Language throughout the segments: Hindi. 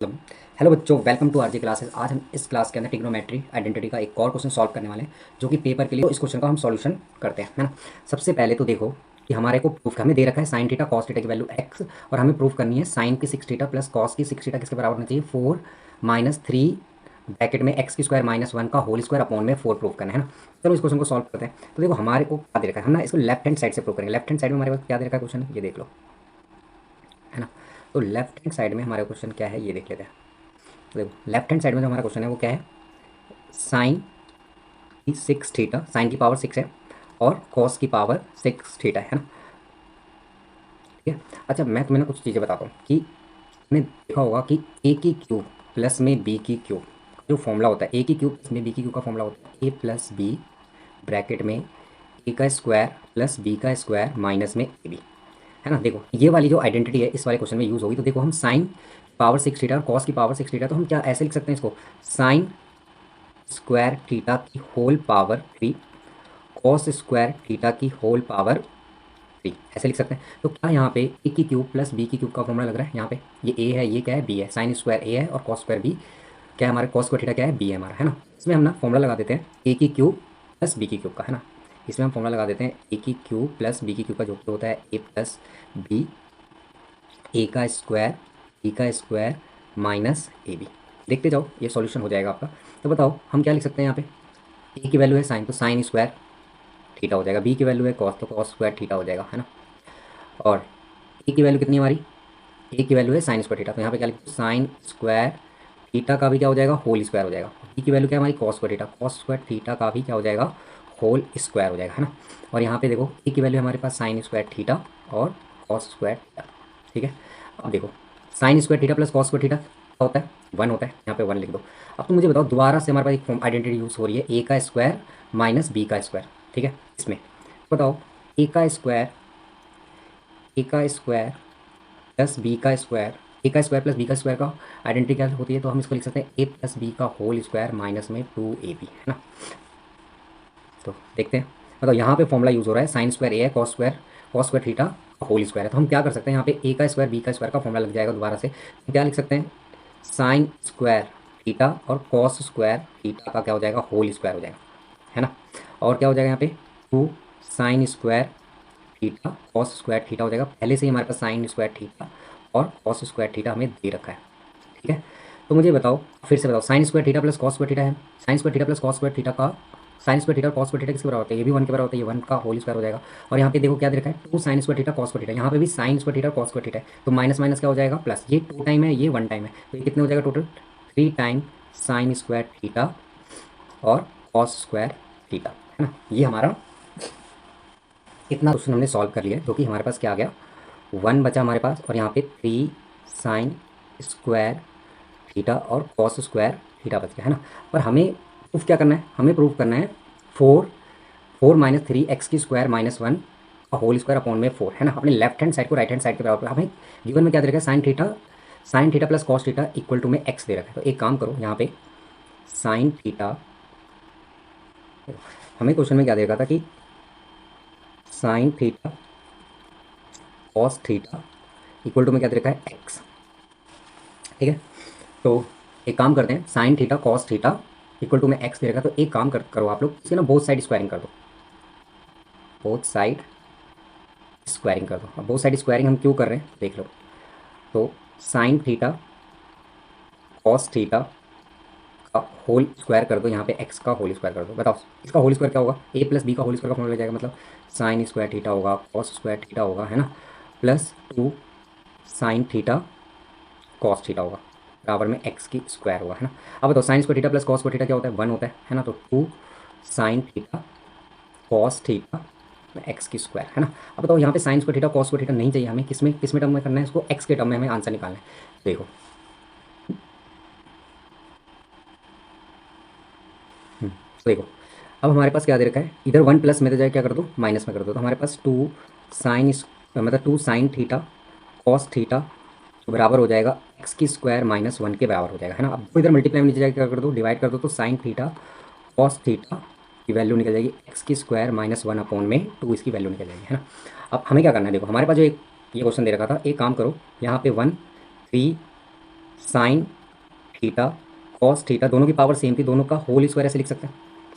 मतलब हेलो बच्चों, वेलकम टू आरजे क्लासेस। आज हम इस क्लास के अंदर ट्रिग्नोमेट्री आइडेंटिटी का एक और क्वेश्चन सॉल्व करने वाले हैं जो कि पेपर के लिए। तो इस क्वेश्चन का हम सॉल्यूशन करते हैं, है ना। सबसे पहले तो देखो कि हमारे को प्रूफ हमें दे रखा है साइन थीटा कॉस थीटा की वैल्यू एक्स, और हमें प्रूफ करनी है साइन की सिक्स थीटा प्लस कॉस की सिक्स थीटा किसके बराबर होना चाहिए, फोर माइनस थ्री ब्रैकेट में एक्स की स्क्वायर माइनस वन का होल स्क्वायर अपॉन में फोर प्रूफ करना है ना। चलो इस क्वेश्चन को सॉल्व करते हैं। तो देखो हमारे को क्या दे रखा है, हम ना इसको लेफ्ट हैंड साइड से प्रूव करेंगे। लेफ्ट हैंड साइड में हमारे पास क्या दे रखा है क्वेश्चन, ये देख लो, है ना। तो लेफ्ट हैंड साइड में हमारा क्वेश्चन क्या है ये देख लेते हैं। तो देखो लेफ्ट हैंड साइड में जो हमारा क्वेश्चन है वो क्या है, साइन की सिक्स थीटा, साइन की पावर सिक्स है और कॉस की पावर सिक्स थीटा है ना। ठीक है। अच्छा मैं तुम्हें ना कुछ चीज़ें बताता हूँ कि तुमने देखा होगा कि ए की क्यूब प्लस में बी की क्यूब जो फॉर्मूला होता है, ए की क्यूब प्लस में बी की क्यूब का फॉर्मूला होता है ए प्लस बी ब्रैकेट में ए का स्क्वायर प्लस बी का स्क्वायर माइनस में ए बी, है ना। देखो ये वाली जो आइडेंटिटी है इस वाले क्वेश्चन में यूज़ होगी। तो देखो हम साइन पावर सिक्स थीटा और कॉस की पावर सिक्स थीटा, तो हम क्या ऐसे लिख सकते हैं इसको, साइन स्क्वायर थीटा की whole power three cos square theta की होल पावर थ्री, ऐसे लिख सकते हैं। तो क्या यहाँ पे ए की क्यूब प्लस बी की क्यूब का फॉर्मूला लग रहा है, यहाँ पे ये ए है, ये क्या है, बी है, साइन स्क्वायर ए है और कॉस स्क्वायर बी क्या है, हमारे कॉस स्क्वायर थीटा क्या है, बी है हमारा, है ना। इसमें हम ना फॉर्मूला लगा देते हैं ए की क्यूब प्लस बी की क्यूब का, है ना। इसमें हम फॉर्मूला लगा देते हैं ए की क्यूब प्लस बी की क्यूब का, जो कि होता है ए प्लस बी ए का स्क्वायर बी का स्क्वायर माइनस ए बी। देखते जाओ ये सॉल्यूशन हो जाएगा आपका। तो बताओ हम क्या लिख सकते हैं यहाँ पे, ए की वैल्यू है साइन तो साइन स्क्वायर थीटा हो जाएगा, बी की वैल्यू है कॉस तो कॉस स्क्वायर थीटा हो जाएगा, है ना। और ए की वैल्यू कितनी है हमारी, ए की वैल्यू है साइन स्क्वायर थीटा, तो यहाँ पे क्या लिखते हैं साइन स्क्वायर थीटा का भी क्या हो जाएगा, होल स्क्वायर हो जाएगा। बी की वैल्यू क्या है हमारी, cos square theta, cos square theta का भी क्या हो जाएगा, होल स्क्वायर हो जाएगा, है ना। और यहाँ पे देखो ए की वैल्यू हमारे पास साइन स्क्वायर थीटा और कॉस स्क्वायर थीटा, ठीक है। अब देखो sign square theta plus cos square theta क्या होता है, वन होता है, यहाँ पे वन लिख दो। अब तुम मुझे बताओ दोबारा से हमारे पास एक आइडेंटिटी यूज़ हो रही है ए का स्क्वायर माइनस बी का स्क्वायर, ठीक है। इसमें बताओ ए का स्क्वायर, ए का स्क्वायर प्लस बी का स्क्वायर, ए का स्क्वायर प्लस बी का स्क्वायर का आइडेंटिटी क्या होती है, तो हम इसको लिख सकते हैं ए प्लस बी का होल स्क्वायर माइनस में टू ए बी, है ना। तो देखते हैं, मतलब यहाँ पे फॉर्मूला यूज़ हो रहा है साइन स्क्वायर ए है, cos square theta whole square है। तो हम क्या कर सकते हैं, यहाँ पे ए का स्क्वायर बी का स्क्वायर का फॉर्मूला लग जाएगा दोबारा से। हम क्या लिख सकते हैं, साइन स्क्वायर थीटा और कॉस स्क्वायर थीटा का क्या हो जाएगा, होल स्क्वायर हो जाएगा, है ना। और क्या हो जाएगा यहाँ पे, two sine square theta cos square theta हो जाएगा। पहले से ही हमारे पास साइन स्क्वायर थीटा और कॉस स्क्वायर थीटा हमें दे रखा है, ठीक है। तो मुझे बताओ, फिर से बताओ, sine square theta plus cos square theta है, sine square theta plus cos square theta का, साइन स्क्वायर थीटा और कॉस स्क्वायर थीटा किसके बराबर होता है, ये भी वन के बराबर होता है, ये वन का होल स्क्वायर हो जाएगा। और यहाँ पे देखो क्या दे रखा है, two sine square theta cos square theta, यहाँ पे भी sine square theta cos square theta है, तो माइनस माइनस क्या हो जाएगा प्लस, ये टू टाइम है ये वन टाइम है, तो ये कितने हो जाएगा total, three time sign square theta और कॉस स्क्वायर थीटा, है ना। ये हमारा इतना क्वेश्चन हमने सॉल्व कर लिया, जो कि हमारे पास क्या आ गया, वन बचा हमारे पास, और यहाँ पे थ्री साइन स्क्वायर थीटा और कॉस स्क्वायर थीटा बच गया, है ना। पर हमें प्रूफ क्या करना है, हमें प्रूफ करना है four, four minus three x की स्क्वायर माइनस वन का होल स्क्वायर अपॉन में फोर, है ना। अपने लेफ्ट हैंड साइड को राइट हैंड साइड के बराबर हमें गिवन में क्या दे रखा है, sine theta plus cos theta equal to में एक्स दे रखा है। तो एक काम करो यहाँ पे साइन थीटा, हमें क्वेश्चन में क्या दे रखा था कि sine theta cos theta equal to में क्या दे रखा है, एक्स, ठीक है। तो एक काम करते हैं, sine theta cos theta equal to में एक्स दे रखा, तो एक काम करो आप लोग, इसके ना बोथ साइड स्क्वायरिंग कर दो, बोथ साइड स्क्वायरिंग कर दो। अब बोथ साइड स्क्वायरिंग हम क्यों कर रहे हैं देख लो। तो साइन थीटा कॉस थीटा का होल स्क्वायर कर दो, यहाँ पे एक्स का होल स्क्वायर कर दो। बताओ इसका होल स्क्वायर क्या होगा, ए प्लस बी का होल स्क्वायर का फॉर्मूला जाएगा, मतलब साइन स्क्वायर थीटा होगा कॉस स्क्वायर थीटा होगा, है ना, plus two sine theta cos theta होगा बराबर में एक्स की स्क्वायर होगा, है ना। अब बताओ sine square theta plus cos square theta क्या होता है, वन होता है ना। तो two sine theta cos theta x की स्क्वायर, है ना। अब बताओ यहाँ पे sine square theta cos square theta नहीं चाहिए हमें, किसमें किसमें टर्म में करना है इसको, एक्स के टर्म में हमें आंसर निकालना है। देखो तो देखो अब हमारे पास क्या दे रखा है, इधर वन प्लस में तो जाए क्या कर दो, माइनस में कर दो। तो हमारे पास टू साइन मतलब two sine theta cos theta बराबर हो जाएगा एक्स की स्क्वायर माइनस वन के बराबर हो जाएगा, है ना। अब इधर मल्टीप्लाई में नीचे जाकर क्या कर दो, डिवाइड कर दो, तो साइन थीटा कॉस थीटा की वैल्यू निकल जाएगी एक्स की स्क्वायर माइनस वन अपॉन में टू, इसकी वैल्यू निकल जाएगी, है ना। अब हमें क्या करना है, देखो हमारे पास जो एक ये क्वेश्चन दे रखा था, एक काम करो यहाँ पे one three sign theta cos theta, दोनों की पावर सेम थी, दोनों का होल स्क्वायर ऐसे लिख सकते हैं,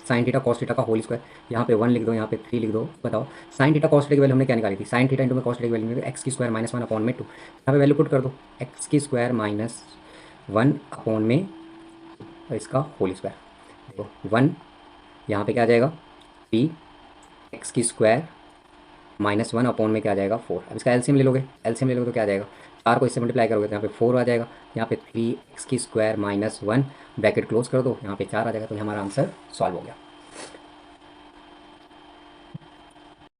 साइन थीटा कॉस थीटा का होल स्क्वायर। यहाँ पे 1 लिख दो, यहाँ पे 3 लिख दो। बताओ साइन थीटा कॉस थीटा की वैल्यू हमने क्या निकाली थी, साइन थीटा इंटू में कॉस थीटा की वैल्यू एक्स की स्क्वायर माइनस 1/में 2। यहाँ पे वैल्यू पुट कर दो, एक्स की स्क्वायर माइनस 1/में और इसका होल स्क्वायर। देखो 1 यहाँ पे क्या आ जाएगा 3 एक्स की स्क्वायर माइनस 1/में क्या आ जाएगा 4। अब इसका एलसीएम ले लोगे, एलसीएम ले लोगे तो क्या आ जाएगा, 4 को इससे मल्टीप्लाई करोगे तो यहाँ पे 4 आ जाएगा, यहाँ पे 3 एक्स की स्क्वायर माइनस 1 ब्रैकेट क्लोज कर दो, यहाँ पे 4 आ जाएगा। तो ये हमारा आंसर सॉल्व हो गया।